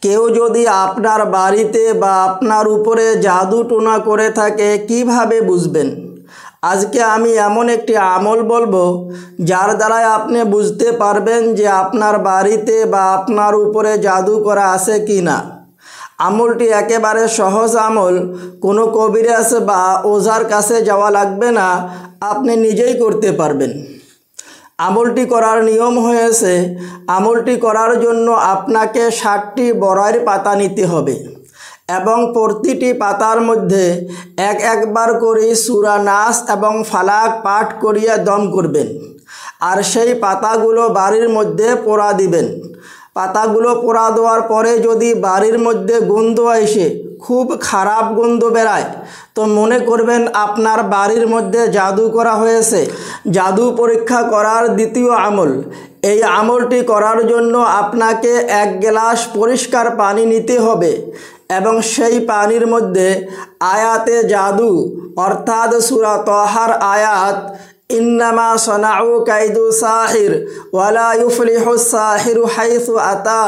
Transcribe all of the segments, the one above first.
কেউ যদি আপনার বাড়িতে বা আপনার উপরে জাদু টোনা করে থাকে কিভাবে বুঝবেন? আজকে আমি এমন একটি আমল বলবো যার দ্বারাই আপনি বুঝতে পারবেন যে আপনার বাড়িতে বা আপনার উপরে জাদু করা আছে কি না। আমলটি একেবারে সহজ আমল, কোনো কবিরাজ বা ওঝার কাছে যাওয়া লাগবে না, আপনি নিজেই করতে পারবেন। আমলটি করার নিয়ম হয়েছে, আমলটি করার জন্য আপনাকে 60টি বড়াইয়ের পাতা নিতে হবে এবং প্রতিটি পাতার মধ্যে একবার করে সূরা নাস এবং ফালাক পাঠ করিয়া দম করবেন। আর সেই পাতাগুলো বাড়ির মধ্যে পোড়া দিবেন। পাতাগুলো পোড়া দেওয়ার পরে যদি বাড়ির মধ্যে গন্ধ আসে, খুব খারাপ গন্ধ বেরায়, তো মনে করবেন আপনার বাড়ির মধ্যে জাদু করা হয়েছে। জাদু পরীক্ষা করার দ্বিতীয় আমল, এই আমলটি করার জন্য আপনাকে 1 গ্লাস পরিষ্কার পানি নিতে হবে এবং সেই পানির মধ্যে আয়াতে জাদু অর্থাৎ সূরা তাহার আয়াত ইন্নামা সনাউ কাইদু সাহির ওয়ালা ইউফলিহুস সাহিরু হাইসু আতা,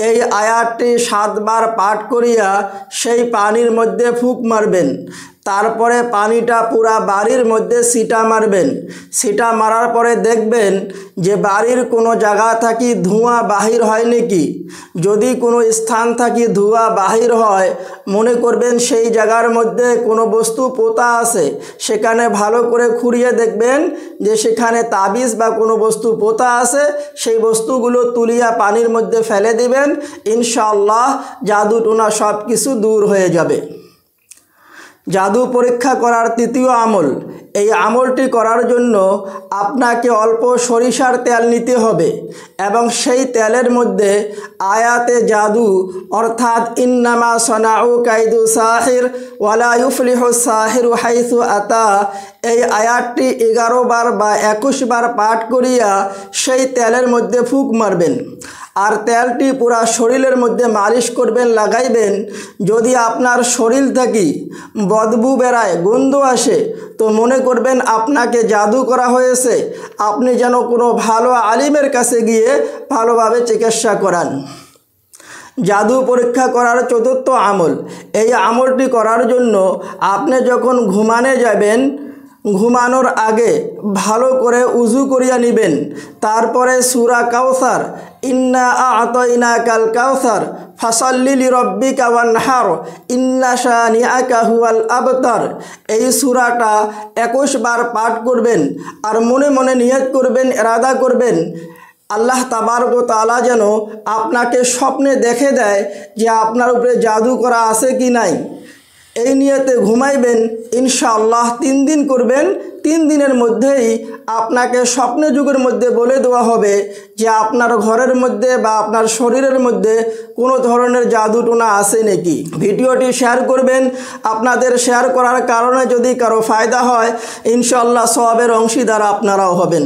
এই আয়াতটি 7 বার পাঠ করিয়া সেই পানির মধ্যে ফুঁক মারবেন। তারপরে পানিটা পুরা বাড়ির মধ্যে ছিটা মারবেন। ছিটা মারার পরে দেখবেন যে বাড়ির কোনো জায়গা থাকি ধোঁয়া বাহির হয় নাকি। যদি কোনো স্থান থাকি ধোঁয়া বাহির হয়, মনে করবেন সেই জায়গার মধ্যে কোনো বস্তু পোতা আছে, সেখানে ভালো করে খুঁড়িয়ে দেখবেন যে সেখানে তাবিজ বা কোনো বস্তু পোতা আছে। সেই বস্তুগুলো তুলিয়া পানির মধ্যে ফেলে দিবেন, ইনশাআল্লাহ জাদু টোনা সব কিছু দূর হয়ে যাবে। জাদু পরীক্ষা করার তৃতীয় আমল, এই আমলটি করার জন্য আপনাকে অল্প সরিষার তেল নিতে হবে এবং সেই তেলের মধ্যে আয়াতে জাদু অর্থাৎ ইন্নামা সনাউ কাইদু সাহির ওয়ালা ইউফলিহুস সাহিরু হাইসু আতা, এই আয়াতটি 11 বার বা 21 বার পাঠ করিয়া সেই তেলের মধ্যে ফুঁক মারবেন। আর তেলটি পুরা শরীরের মধ্যে মালিশ করবেন, লাগাইবেন। যদি আপনার শরীর থেকে বদবু বেরায়, গন্ধ আসে, তো মনে করবেন আপনাকে জাদু করা হয়েছে। আপনি যেন কোনো ভালো আলিমের কাছে গিয়ে ভালোভাবে চিকিৎসা করান। জাদু পরীক্ষা করার চতুর্থ আমল, এই আমলটি করার জন্য আপনি যখন ঘুমানে যাবেন, ঘুমানোর আগে ভালো করে উজু করিয়া নেবেন। তারপরে সূরা কাউসার ইন্না আ'তাইনাকাল কাউসার ফাসাল্লি লিরাব্বিকা ওয়ানহার ইন্না শানিআকা হুয়াল আবতার, এই সূরাটা 21 বার পাঠ করবেন। আর মনে মনে নিয়ত করবেন, ইরাদা করবেন আল্লাহ তাবারক ওয়া তাআলা যেন আপনাকে স্বপ্নে দেখে দেয় যে আপনার উপরে জাদু করা আছে কি নাই। এই নিয়তে ঘুমাইবেন, ইনশাআল্লাহ 3 দিন করবেন। 3 দিনের মধ্যেই আপনাকে স্বপ্নে যুগের মধ্যে বলে দেওয়া হবে যে আপনার ঘরের মধ্যে বা আপনার শরীরের মধ্যে কোনো ধরনের জাদু টোনা আছে নাকি। ভিডিওটি শেয়ার করবেন। আপনাদের শেয়ার করার কারণে যদি কারো ফায়দা হয়, ইনশাআল্লাহ সওয়াবের অংশীদার আপনারাও হবেন।